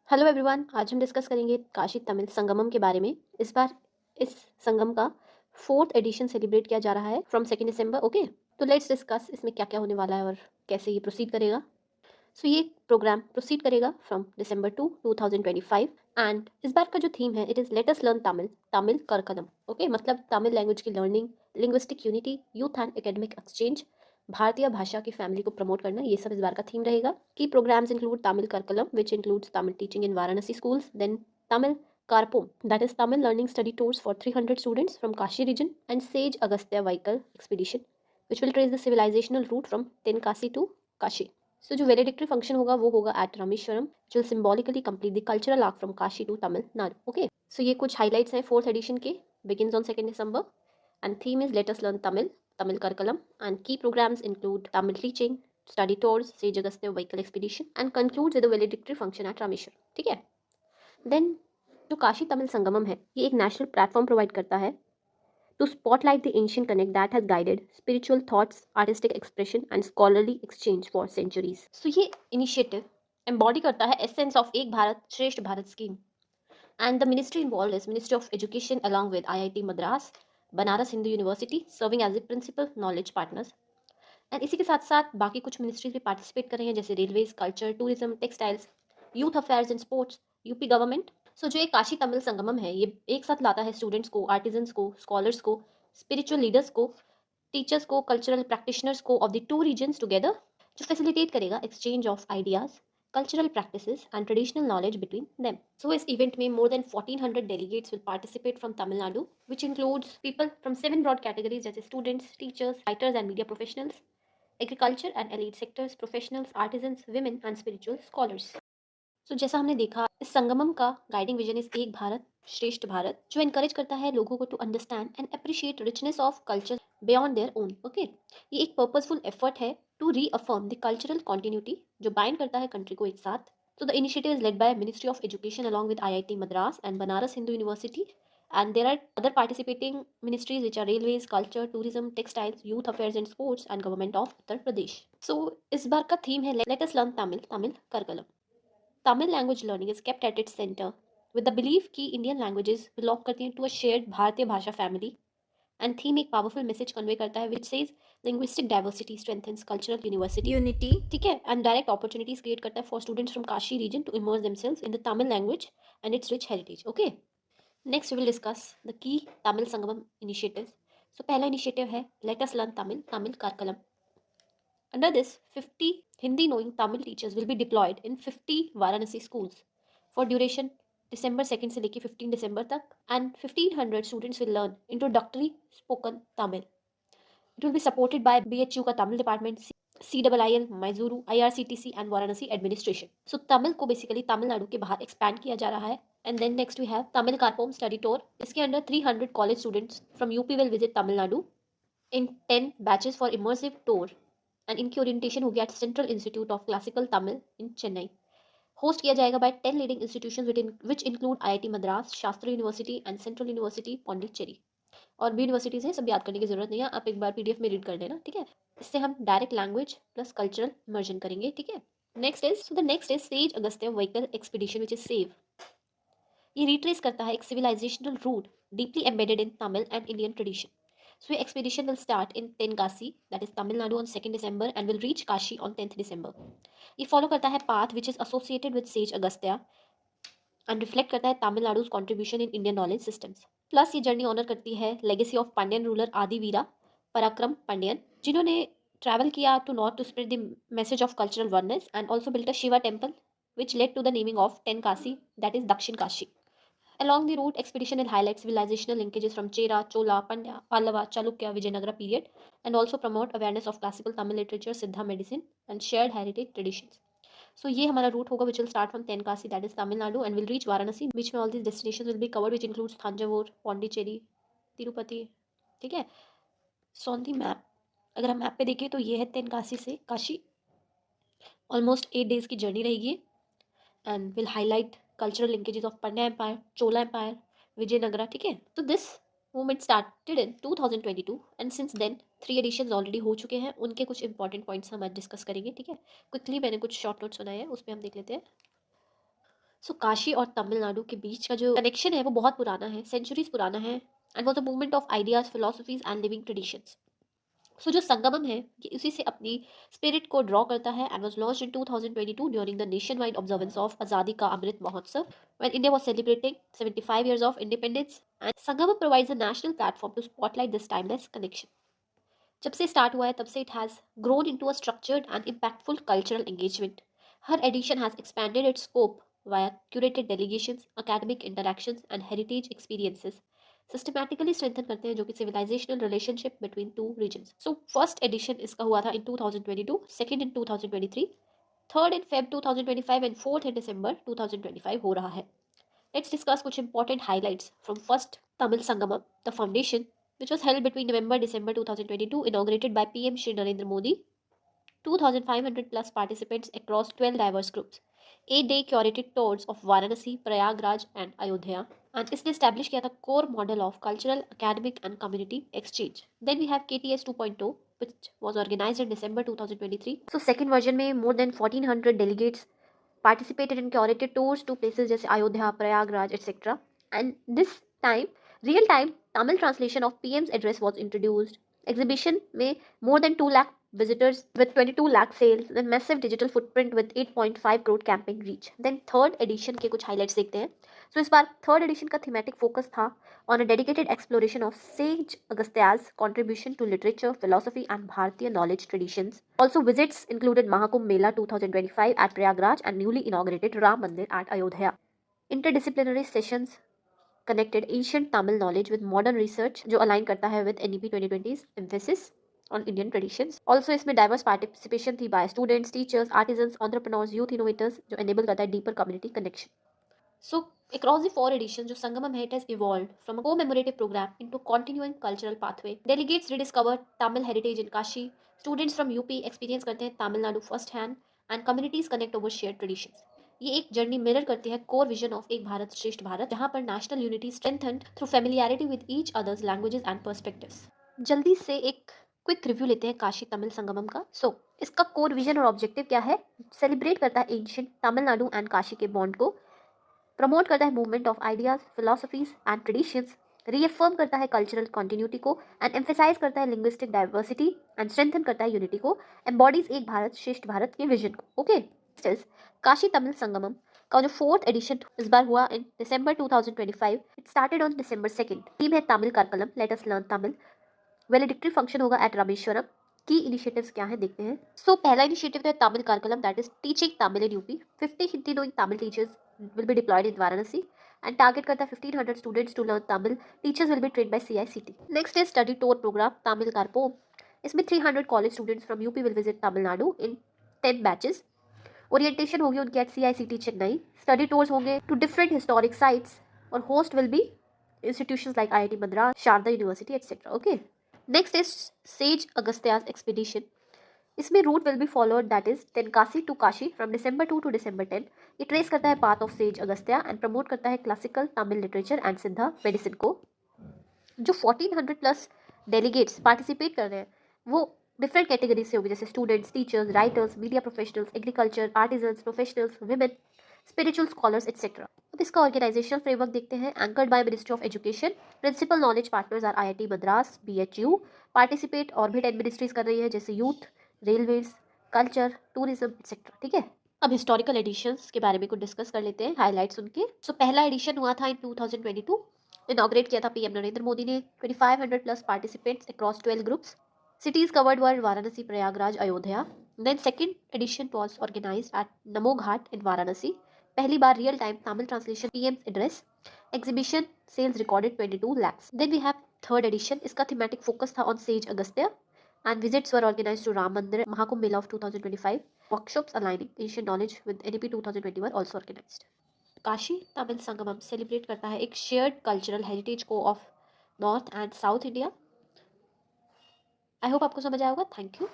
Hello everyone, आज हम discuss करेंगे काशी तमिल संगमम के बारे में। इस बार इस संगम का फोर्थ एडिशन सेलिब्रेट किया जा रहा है फ्रॉम 2 दिसंबर। ओके, तो लेट्स डिस्कस इसमें क्या क्या होने वाला है और कैसे ये प्रोसीड करेगा। सो ये प्रोग्राम प्रोसीड करेगा फ्रॉम December 2025 एंड इस बार का जो थीम है it is let us learn Tamil, Tamil Karkalam. Okay, मतलब तमिल लैंग्वेज की learning, linguistic unity, youth and academic exchange, भारतीय भाषा की फैमिली को प्रमोट करना, ये सब इस बार का थीम रहेगा। Key programs include Tamil Karkalam which includes Tamil teaching in Varanasi schools, then Tamil Karpom, that is Tamil learning study tours for 300 students from Kashi region, and Sage Agastya vehicle expedition, which will trace the civilizational route from Tenkasi to Kashi. So जो वेलेडिक्टरी function होगा वो होगा at Rameswaram, जो symbolically complete the cultural arc from Kashi to Tamil Nadu. Okay, so ये कुछ highlights हैं fourth edition के। Begins on 2 December and theme is let us learn Tamil, Tamil Karkalam, and key programs include Tamil teaching, study tours, sage Agastya vehicle expedition and concludes with the valedictory function at Rameswaram. ठीक है, then जो काशी तमिल संगमम है ये एक नेशनल प्लेटफॉर्म प्रोवाइड करता है to spotlight the ancient connect that has guided spiritual thoughts, artistic expression, and scholarly exchange for centuries. So ये initiative embody करता है essence of एक भारत श्रेष्ठ Bharat scheme, and the ministry involved is Ministry of Education along with IIT Madras, Banaras Hindu University serving as the principal knowledge partners. And इसी के साथ साथ बाकी कुछ मिनिस्ट्रीज भी पार्टिसिपेट कर रहे हैं जैसे railways, culture, tourism, textiles, youth affairs and sports, UP government. So जो ये काशी तमिल संगमम है ये एक साथ लाता है स्टूडेंट्स को, आर्टिजन्स को, स्कॉलर्स को, स्पिरिचुअल लीडर्स को, टीचर्स को, कल्चरल प्रैक्टिशनर्स को of the two reasons together, जो फैसिलिटेट करेगा exchange of ideas, cultural practices and traditional knowledge between them. So इस event में more than 1400 delegates will participate from Tamil Nadu, which includes people from 7 broad categories जैसे students, teachers, writers and media professionals, agriculture and elite sectors, professionals, artisans, women and spiritual scholars. So जैसा हमने देखा इस संगमम का guiding vision is एक भारत श्रेष्ठ भारत, जो encourage करता है लोगों को to understand and appreciate richness of culture beyond their own. Okay, ये एक पर्पसफुल एफर्ट है to reaffirm the cultural continuity जो बाइंड करता है कंट्री को एक साथ। So the initiative is led by Ministry of Education along with IIT Madras and Banaras Hindu University, and there are other participating ministries which are railways, culture, tourism, textiles, youth affairs and sports, and government of Uttar Pradesh. So इस बार का theme है let us learn Tamil, Tamil करकलम। Tamil language learning is kept at its center with the belief कि Indian languages belong करती हैं to a shared भारतीय भाषा family, and theme एक powerful message convey करता है which says linguistic diversity strengthens cultural university unity, ठीक है, and direct opportunities create करता है for students from Kashi region to immerse themselves in the Tamil language and its rich heritage. Okay, next we will discuss the key Tamil Sangamam initiatives. So पहला initiative है let us learn Tamil, Tamil करकलम. Under this, 50 Hindi knowing Tamil teachers will be deployed in 50 Varanasi schools for duration December 2nd से लेके 15 December तक, and 1500 students will learn introductory spoken Tamil. It will be supported by BHU का Tamil department, CIIL, Mysuru, IRCTC and Varanasi administration. So Tamil को basically Tamil Nadu के बाहर expand किया जा रहा है. And then next we have Tamil Karpom study tour. इसके अंदर 300 college students from UP will visit Tamil Nadu in 10 batches for immersive tour, and इनकी ओरिएंटेशन होगी at central institute of classical Tamil in Chennai. Host किया जाएगा by 10 leading institutions which include IIT Madras, Shastri university and central university Pondicherry. और भी universities हैं, सब याद करने की जरूरत नहीं है, आप एक बार पीडीएफ में रीड कर लेना। ठीक है, इससे हम direct language plus cultural immersion करेंगे। ठीक है, next is sage Agastya vehicle expedition which is save. ये रिट्रेस करता है एक civilisational route deeply embedded in Tamil and Indian tradition. So expedition will start in Tenkasi, that is Tamil Nadu, on 2nd December and will reach Kashi on 10th December. ये follow करता है path which is associated with sage Agastya and reflect करता है Tamil Nadu's contribution in Indian knowledge systems. Plus ये journey honour करती है legacy of Pandyan ruler Adivira Parakrama Pandyan, जिन्होंने travel किया to north to spread the message of cultural oneness and also built a Shiva temple which led to the naming of Tenkasi, that is दक्षिण Kashi. Along the route, expedition will highlight civilizational linkages from Chera, Chola, Pandya, Pallava, Chalukya, Vijayanagara period, and also promote awareness of classical Tamil literature, Siddha medicine, and shared heritage traditions. So ये हमारा route होगा which will start from Tenkasi, that is Tamil Nadu, and will reach Varanasi. बीच में all these destinations will be covered, which includes Thanjavur, Pondicherry, Tirupati. ठीक है, so on the map, अगर हम map पे देखें तो ये है तेनकासी से काशी. ऑलमोस्ट 8 days की जर्नी रहेगी and will highlight cultural linkages of Pandya Empire, Chola Empire, Vijayanagara. ठीक है, तो this movement started in 2022 and since then 3 editions already हो चुके हैं. उनके कुछ इंपॉर्टेंट पॉइंट्स हम आज डिस्कस करेंगे. ठीक है, क्विकली मैंने कुछ शॉर्ट नोट्स बनाए हैं, उस पर हम देख लेते हैं. सो काशी और तमिलनाडु के बीच का जो कनेक्शन है वो बहुत पुराना है, सेंचुरीज पुराना है, and was a movement of ideas, philosophies and living traditions. So जो संगमम है ये उसी से अपनी स्पिरिट को ड्रॉ करता है, and was launched in 2022 during the nation wide observance of आजादी का Amrit Mahotsav when India was celebrating 75 years of independence, and Sangamam provides a national platform to spotlight this timeless connection. जब से स्टार्ट हुआ है तब से it has grown into a structured and impactful cultural engagement. हर edition has expanded its scope via curated delegations, academic interactions and heritage experiences systematically strengthen करते हैं जो कि civilisational relationship between two regions. So first edition इसका हुआ था in 2022, second in 2023, third in Feb 2025 and fourth in December 2025 हो रहा है। लेट्स डिस्कस कुछ important highlights from first Tamil Sangamam, the foundation, which was held between November December 2022, inaugurated by PM Shri Narendra Modi. 2,500 plus participants across 12 diverse groups. 8-day curated tours of Varanasi, Prayagraj and Ayodhya. And इसने establish किया था core model of cultural, academic and community exchange. Then we have KTS 2.0, which was organized in December 2023. So second version में more than 1,400 delegates participated in curated tours to places जैसे Ayodhya, Prayagraj, etc. And this time, real time Tamil translation of PM's address was introduced. Exhibition में more than 2 lakh visitors with 22 lakh sales, then massive digital footprint with 8.5 crore camping reach. Then third edition के कुछ highlights देखते हैं. So इस बार third edition का thematic focus था on a dedicated exploration of Sage Agastya's contribution to literature, philosophy and Bharatiya knowledge traditions. Also visits included Mahakumbh Mela 2025 at Prayagraj and newly inaugurated Ram Mandir at Ayodhya. Interdisciplinary sessions connected ancient Tamil knowledge with modern research जो align करता है with NEP 2020's emphasis on Indian traditions. Also इसमें diverse participation थी by students, teachers, artisans, entrepreneurs, youth innovators जो enable करता है deeper community connection. So across the 4 editions जो संगमम है, it has evolved from a commemorative program into continuing cultural pathway. Delegates rediscover Tamil heritage in Kashi. Students from UP experience करते हैं Tamil Nadu first hand and communities connect over shared traditions. ये एक journey mirror करती है core vision of एक भारत श्रेष्ठ भारत, जहाँ पर national unity strengthened through familiarity with each others languages and perspectives. जल्दी से एक क्विक रिव्यू लेते हैं काशी तमिल संगमम का। इसका कोर विजन और ऑब्जेक्टिव क्या है? सेलिब्रेट करता है एंशिएंट तमिलनाडु एंड काशी के बॉन्ड को, प्रमोट करता है movement of ideas, philosophies and traditions, reaffirm करता है कल्चरल कॉन्टिन्यूटी को एंड एम्फेसाइज करता है लिंग्विस्टिक डाइवर्सिटी एंड स्ट्रेंथन करता है यूनिटी को, एम्बॉडीज एक भारत श्रेष्ठ भारत के विजन को। ओके, काशी तमिल संगमम का जो फोर्थ एडिशन इस बार हुआ in December 2025। It started on December 2। Theme है Tamil Karkalam, let us learn Tamil. Valedictory function होगा एट रामेश्वरम। की इनिशिएटिव्स क्या है देखते हैं। पहला इनिशिएटिव है Tamil Karkalam, that is teaching Tamil in UP. 50 Hindi knowing Tamil teachers will be deployed in Varanasi and target करता है 1500 students to learn Tamil. Teachers will be trained by CICT. Next is study tour program Tamil Karpom. इसमें 300 college students from UP will visit Tamil Nadu in 10 batches. Orientation होगी उनकी at CICT Chennai. Study tours होंगे to different historic sites और host will be institutions like IIT Madras, Sharda University, etc. Okay. Next is Sage Agastya's expedition. इसमें route will be followed, that is Tenkasi to Kashi from December 2 to December 10। ये trace करता है path of sage Agastya and promote करता है classical Tamil literature and Siddha medicine को। जो 1400 plus delegates participate कर रहे हैं वो डिफरेंट कैटेगरी से होगी, जैसे students, teachers, writers, media professionals, agriculture, artisans, professionals, women, spiritual scholars etcetera. अब इसका ऑर्गेनाइजेशनल फ्रेमवर्क देखते हैं। Anchored by ministry of education, principal knowledge partners are IIT Madras, BHU। Participate orbit ministries कर रही है जैसे youth, railways, culture, tourism etcetera. ठीक है, अब हिस्टोरिकल एडिशंस के बारे में कुछ डिस्कस कर लेते हैं, हाइलाइट्स उनके। पहला एडिशन हुआ था इन 2022, इनॉग्रेट किया था PM नरेंद्र मोदी ने। 2500 plus participants across 12 groups. Cities covered were Varanasi, Prayagraj, Ayodhya. Then second edition was organized at Namo Ghat in Varanasi. पहली बार real time Tamil translation PM's address. Exhibition sales recorded 22 lakhs. Then we have third edition. इसका thematic focus था on sage Agastya and visits were organized to Ram Mandir, Mahakumbh Mela of 2025. Workshops aligning ancient knowledge with NEP 2020 were also organized. Kashi Tamil Sangamam celebrate करता है एक shared cultural heritage को of north and south India. I hope आपको समझ आया होगा। Thank you.